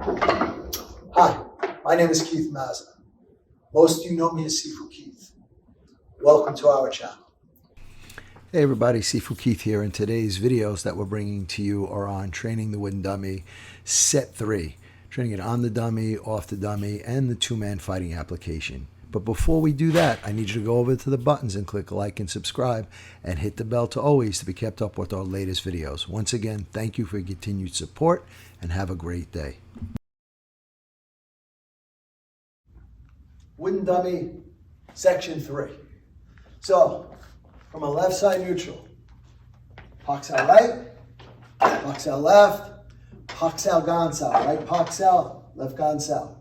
Hi, my name is Keith Mazza. Most of you know me as Sifu Keith. Welcome to our channel. Hey everybody, Sifu Keith here, and today's videos that we're bringing to you are on training the wooden dummy set 3. Training it on the dummy, off the dummy, and the two-man fighting application. But before we do that, I need you to go over to the buttons and click like and subscribe and hit the bell to always to be kept up with our latest videos. Once again, thank you for your continued support and have a great day. Wooden dummy, section 3. So, from a left side neutral, Pak out right, Pak out left, Pak out Gansao, right Pak out, left Gansao.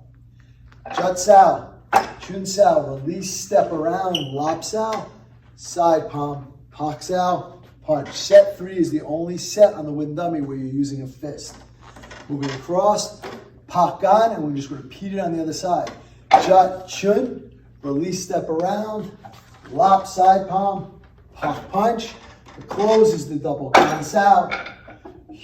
Jut Sao, Chun Sao, release, step around, Lop Sao, side palm, Pak Sao, punch. Set 3 is the only set on the wooden dummy where you're using a fist. Moving across, Pak Gan, and we're just going to repeat it on the other side. Jut Chun, release, step around, Lop, side palm, Pak punch. The close is the double Gan Sao,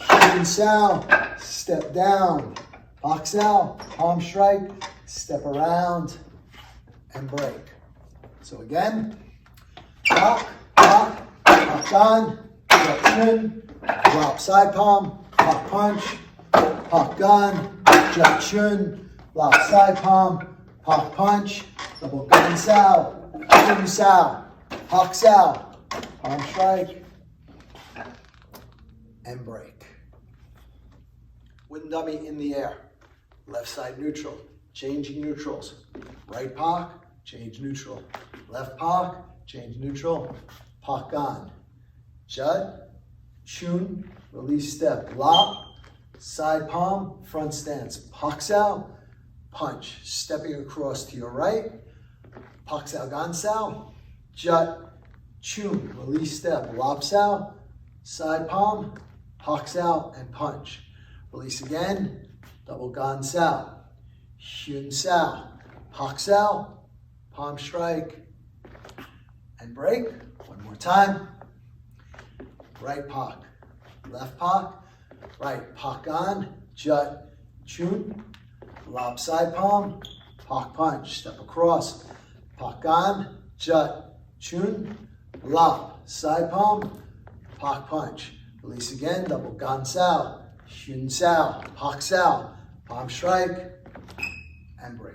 Chun Sao, step down, Pak Sao, palm strike, step around, and break. So again, Pak, Pak, Pak Gan, Jut Chun, drop side palm, Pak punch, Pak Gan, Jut Chun, Lop side palm, Pak punch, double Gan Sao, Chun Sao, Pak Sao, palm strike, and break. Wooden dummy in the air. Left side neutral, changing neutrals. Right Pak, change neutral. Left Pak, change neutral. Pak Gan. Jut, Chun, release step. Lop, side palm, front stance. Pak Sao, punch. Stepping across to your right. Pak Sao Gan Sao. Jut, Chun, release step. Lop Sao, side palm, Pak Sao, and punch. Release again, double Gan Sao, Chun Sao, Pak Sao, palm strike, and break. One more time. Right Pak, left Pak, right Pak Gan, Jut, Chun, Lop side palm, Pak punch. Step across, Pak Gan, Jut, Chun, Lop, side palm, Pak punch. Release again, double Gan Sao, Chun Sao, Pak Sao, palm strike, and break.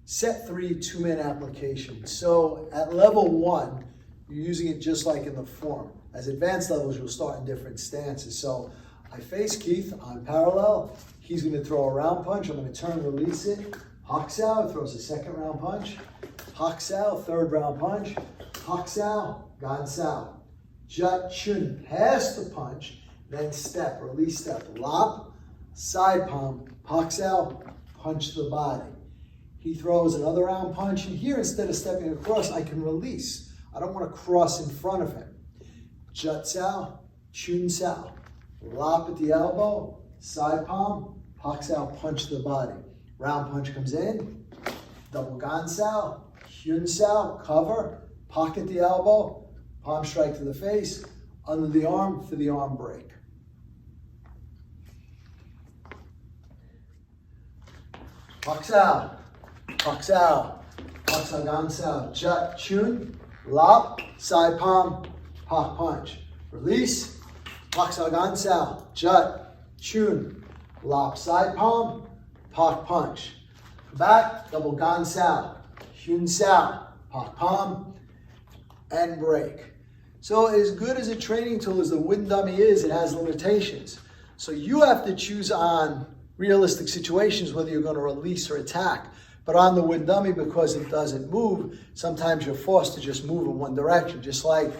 Set 3, two-man application. So at level 1, you're using it just like in the form. As advanced levels, you'll start in different stances. So I face Keith on parallel. He's going to throw a round punch. I'm going to turn, release it. Pak Sao throws a second round punch. Pak Sao, third round punch. Pak Sao, Gan Sao. Jut Chun, pass the punch, then step, release step, Lop, side palm, Pak Sao, punch the body. He throws another round punch, and here instead of stepping across, I can release. I don't want to cross in front of him. Jut Sao, Chun Sao, Lop at the elbow, side palm, Pak Sao, punch the body. Round punch comes in, double Gan Sao, Chun Sao, cover, pocket the elbow, palm strike to the face, under the arm for the arm break. Pak Sao, Pak Sao, Pak Sao Gan Sao, Jut Chun, Lop, side palm, Pak punch. Release, Pak Sao Gan Sao, Jut, Chun, Lop, side palm, Pak punch. Back, double Gan Sao, Chun Sao, Pak palm, and break. So as good as a training tool as the wooden dummy is, it has limitations. So you have to choose on realistic situations whether you're going to release or attack. But on the wooden dummy, because it doesn't move, sometimes you're forced to just move in one direction. Just like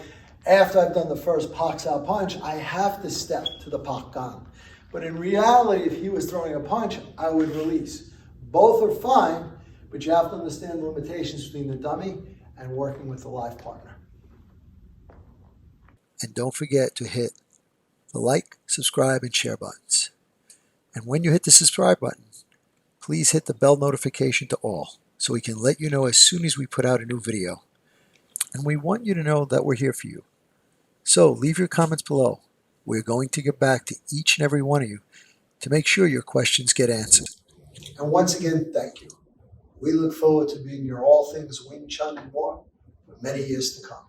after I've done the first Pak Sao punch, I have to step to the Pak Gan. But in reality, if he was throwing a punch, I would release. Both are fine, but you have to understand the limitations between the dummy and working with the live partner. And don't forget to hit the like, subscribe, and share buttons. And when you hit the subscribe button, please hit the bell notification to all so we can let you know as soon as we put out a new video. And we want you to know that we're here for you. So leave your comments below. We're going to get back to each and every one of you to make sure your questions get answered. And once again, thank you. We look forward to being your all things Wing Chun and more for many years to come.